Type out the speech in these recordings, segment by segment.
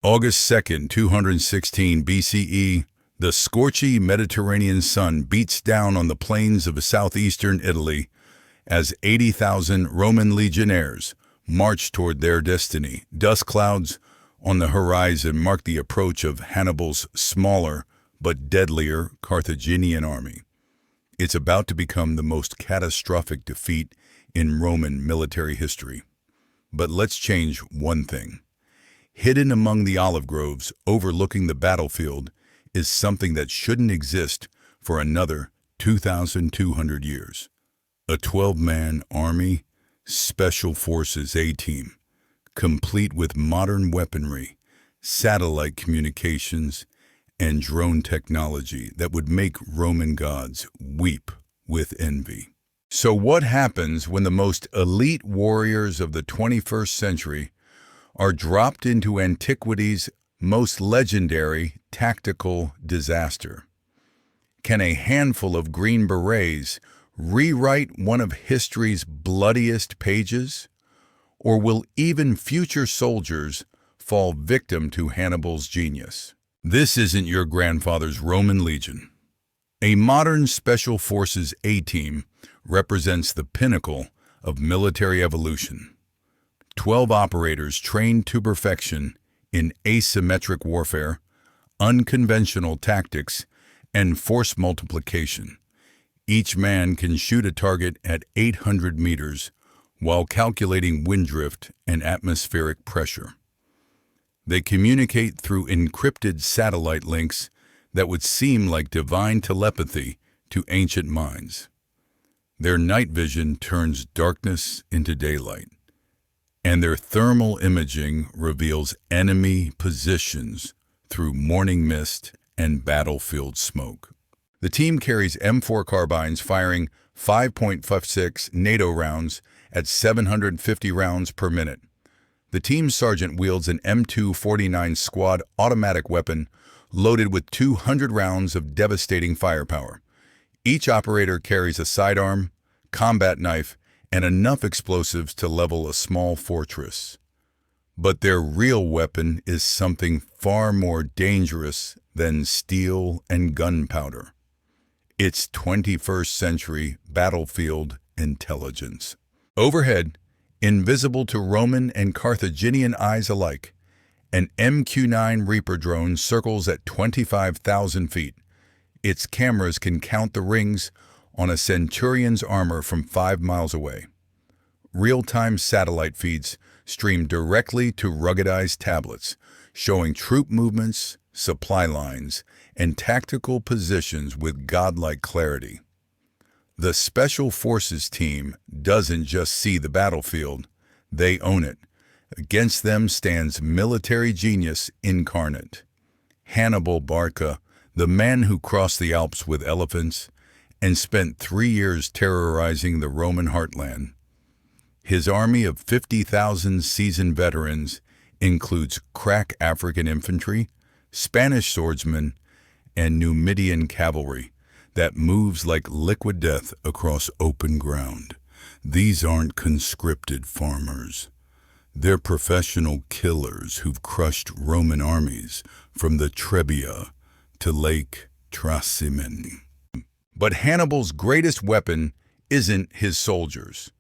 August 2nd, 216 BCE, the scorchy Mediterranean sun beats down on the plains of southeastern Italy as 80,000 Roman legionnaires march toward their destiny. Dust clouds on the horizon mark the approach of Hannibal's smaller but deadlier Carthaginian army. It's about to become the most catastrophic defeat in Roman military history. But let's change one thing. Hidden among the olive groves overlooking the battlefield is something that shouldn't exist for another 2,200 years. A 12-man Army Special Forces A-Team, complete with modern weaponry, satellite communications, and drone technology that would make Roman gods weep with envy. So what happens when the most elite warriors of the 21st century are dropped into antiquity's most legendary tactical disaster? Can a handful of Green Berets rewrite one of history's bloodiest pages? Or will even future soldiers fall victim to Hannibal's genius? This isn't your grandfather's Roman legion. A modern Special Forces A-Team represents the pinnacle of military evolution. 12 operators trained to perfection in asymmetric warfare, unconventional tactics, and force multiplication. Each man can shoot a target at 800 meters while calculating wind drift and atmospheric pressure. They communicate through encrypted satellite links that would seem like divine telepathy to ancient minds. Their night vision turns darkness into daylight, and their thermal imaging reveals enemy positions through morning mist and battlefield smoke. The team carries M4 carbines firing 5.56 NATO rounds at 750 rounds per minute. The team's sergeant wields an M249 squad automatic weapon loaded with 200 rounds of devastating firepower. Each operator carries a sidearm, combat knife, and enough explosives to level a small fortress. But their real weapon is something far more dangerous than steel and gunpowder. It's 21st century battlefield intelligence. Overhead, invisible to Roman and Carthaginian eyes alike, an MQ-9 Reaper drone circles at 25,000 feet. Its cameras can count the rings on a centurion's armor from 5 miles away. Real-time satellite feeds stream directly to ruggedized tablets, showing troop movements, supply lines, and tactical positions with godlike clarity. The Special Forces team doesn't just see the battlefield, they own it. Against them stands military genius incarnate. Hannibal Barca, the man who crossed the Alps with elephants and spent 3 years terrorizing the Roman heartland. His army of 50,000 seasoned veterans includes crack African infantry, Spanish swordsmen, and Numidian cavalry that moves like liquid death across open ground. These aren't conscripted farmers. They're professional killers who've crushed Roman armies from the Trebia to Lake Trasimene. But Hannibal's greatest weapon isn't his soldiers.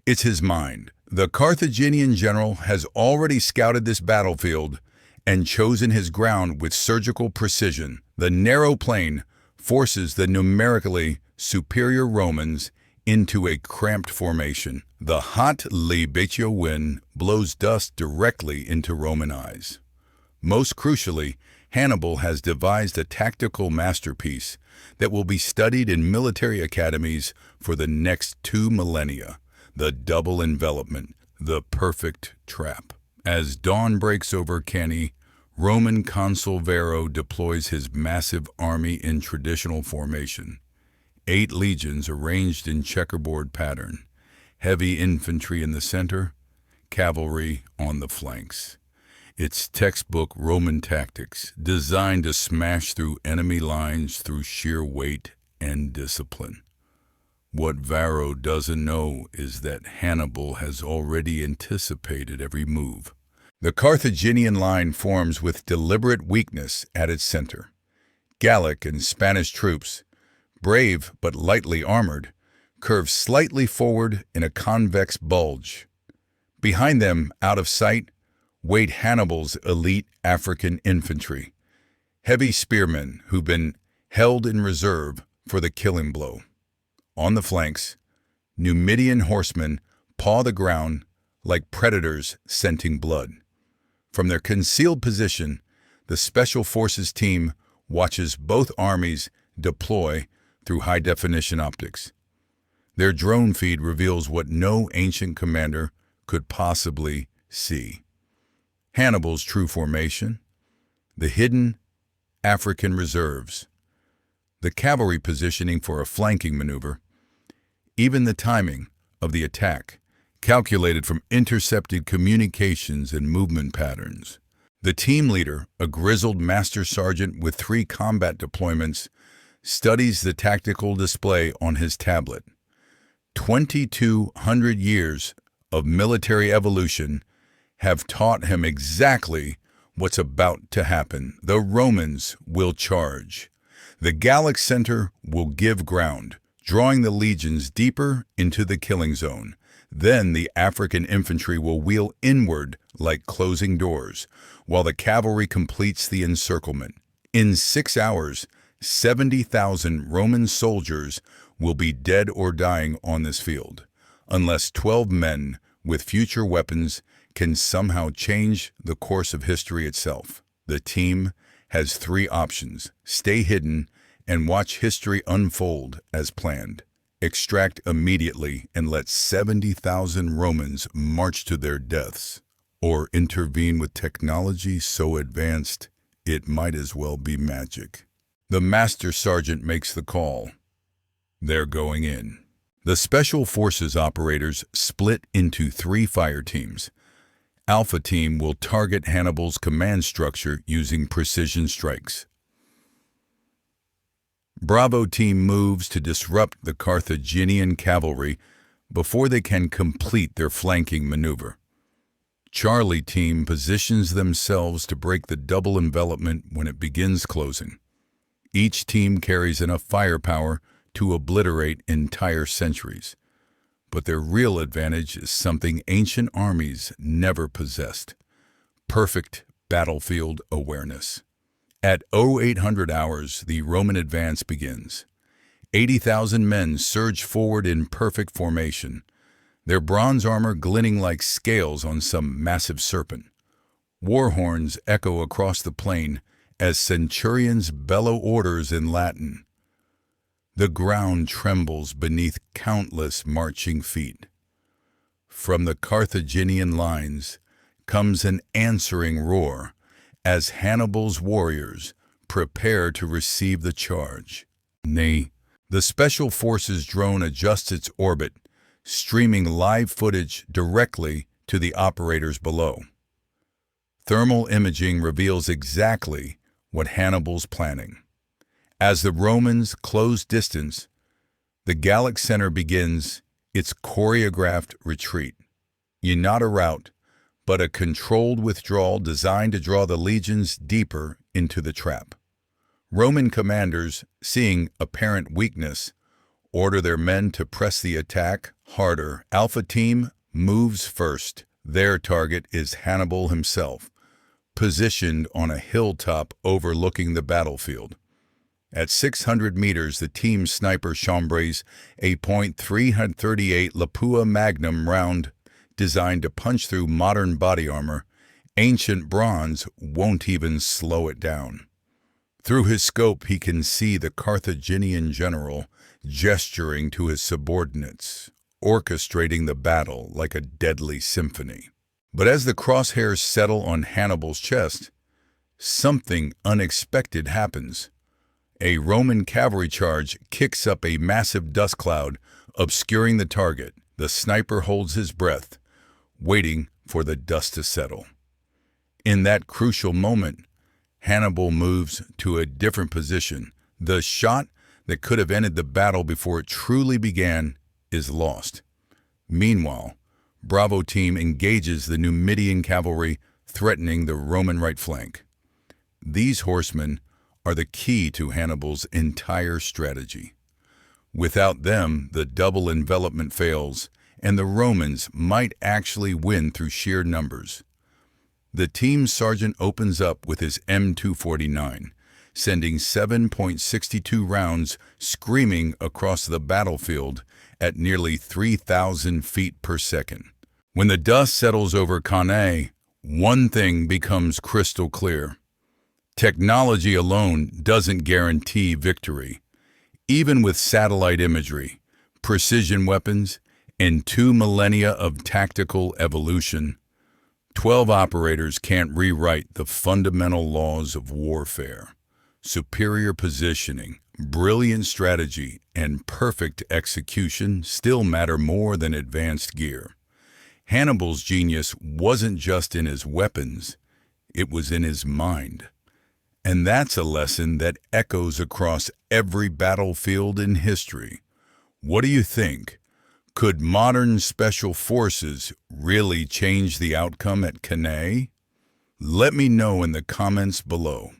It's his mind. The Carthaginian general has already scouted this battlefield and chosen his ground with surgical precision. The narrow plain forces the numerically superior Romans into a cramped formation. The hot libeccio wind blows dust directly into Roman eyes. Most crucially, Hannibal has devised a tactical masterpiece that will be studied in military academies for the next 2 millennia. The double envelopment, the perfect trap. As dawn breaks over Cannae, Roman consul Varro deploys his massive army in traditional formation. 8 legions arranged in checkerboard pattern, heavy infantry in the center, cavalry on the flanks. It's textbook Roman tactics, designed to smash through enemy lines through sheer weight and discipline. What Varro doesn't know is that Hannibal has already anticipated every move. The Carthaginian line forms with deliberate weakness at its center. Gallic and Spanish troops, brave but lightly armored, curve slightly forward in a convex bulge. Behind them, out of sight, wait Hannibal's elite African infantry, heavy spearmen who've been held in reserve for the killing blow. On the flanks, Numidian horsemen paw the ground like predators scenting blood. From their concealed position, the Special Forces team watches both armies deploy through high-definition optics. Their drone feed reveals what no ancient commander could possibly see. Hannibal's true formation, the hidden African reserves, the cavalry positioning for a flanking maneuver, even the timing of the attack, calculated from intercepted communications and movement patterns. The team leader, a grizzled master sergeant with 3 combat deployments, studies the tactical display on his tablet. 2,200 years of military evolution have taught him exactly what's about to happen. The Romans will charge. The Gallic center will give ground, drawing the legions deeper into the killing zone. Then the African infantry will wheel inward like closing doors, while the cavalry completes the encirclement. In 6 hours, 70,000 Roman soldiers will be dead or dying on this field, unless 12 men with future weapons can somehow change the course of history itself. The team has 3 options: stay hidden and watch history unfold as planned, extract immediately and let 70,000 Romans march to their deaths, or intervene with technology so advanced it might as well be magic. The master sergeant makes the call. They're going in. The Special Forces operators split into 3 fire teams. Alpha Team will target Hannibal's command structure using precision strikes. Bravo Team moves to disrupt the Carthaginian cavalry before they can complete their flanking maneuver. Charlie Team positions themselves to break the double envelopment when it begins closing. Each team carries enough firepower to obliterate entire centuries. But their real advantage is something ancient armies never possessed: perfect battlefield awareness. At 0800 hours, the Roman advance begins. 80,000 men surge forward in perfect formation, their bronze armor glinting like scales on some massive serpent. War horns echo across the plain as centurions bellow orders in Latin. The ground trembles beneath countless marching feet. From the Carthaginian lines comes an answering roar as Hannibal's warriors prepare to receive the charge. Nay, the Special Forces drone adjusts its orbit, streaming live footage directly to the operators below. Thermal imaging reveals exactly what Hannibal's planning. As the Romans close distance, the Gallic center begins its choreographed retreat. Not a rout, but a controlled withdrawal designed to draw the legions deeper into the trap. Roman commanders, seeing apparent weakness, order their men to press the attack harder. Alpha Team moves first. Their target is Hannibal himself, positioned on a hilltop overlooking the battlefield. At 600 meters, the team's sniper chambres a .338 Lapua Magnum round designed to punch through modern body armor. Ancient bronze won't even slow it down. Through his scope, he can see the Carthaginian general gesturing to his subordinates, orchestrating the battle like a deadly symphony. But as the crosshairs settle on Hannibal's chest, something unexpected happens. A Roman cavalry charge kicks up a massive dust cloud, obscuring the target. The sniper holds his breath, waiting for the dust to settle. In that crucial moment, Hannibal moves to a different position. The shot that could have ended the battle before it truly began is lost. Meanwhile, Bravo Team engages the Numidian cavalry threatening the Roman right flank. These horsemen are the key to Hannibal's entire strategy. Without them, the double envelopment fails, and the Romans might actually win through sheer numbers. The team's sergeant opens up with his M249, sending 7.62 rounds screaming across the battlefield at nearly 3,000 feet per second. When the dust settles over Cannae, one thing becomes crystal clear. Technology alone doesn't guarantee victory. Even with satellite imagery, precision weapons, and 2 millennia of tactical evolution, 12 operators can't rewrite the fundamental laws of warfare. Superior positioning, brilliant strategy, and perfect execution still matter more than advanced gear. Hannibal's genius wasn't just in his weapons, it was in his mind. And that's a lesson that echoes across every battlefield in history. What do you think? Could modern special forces really change the outcome at Cannae? Let me know in the comments below.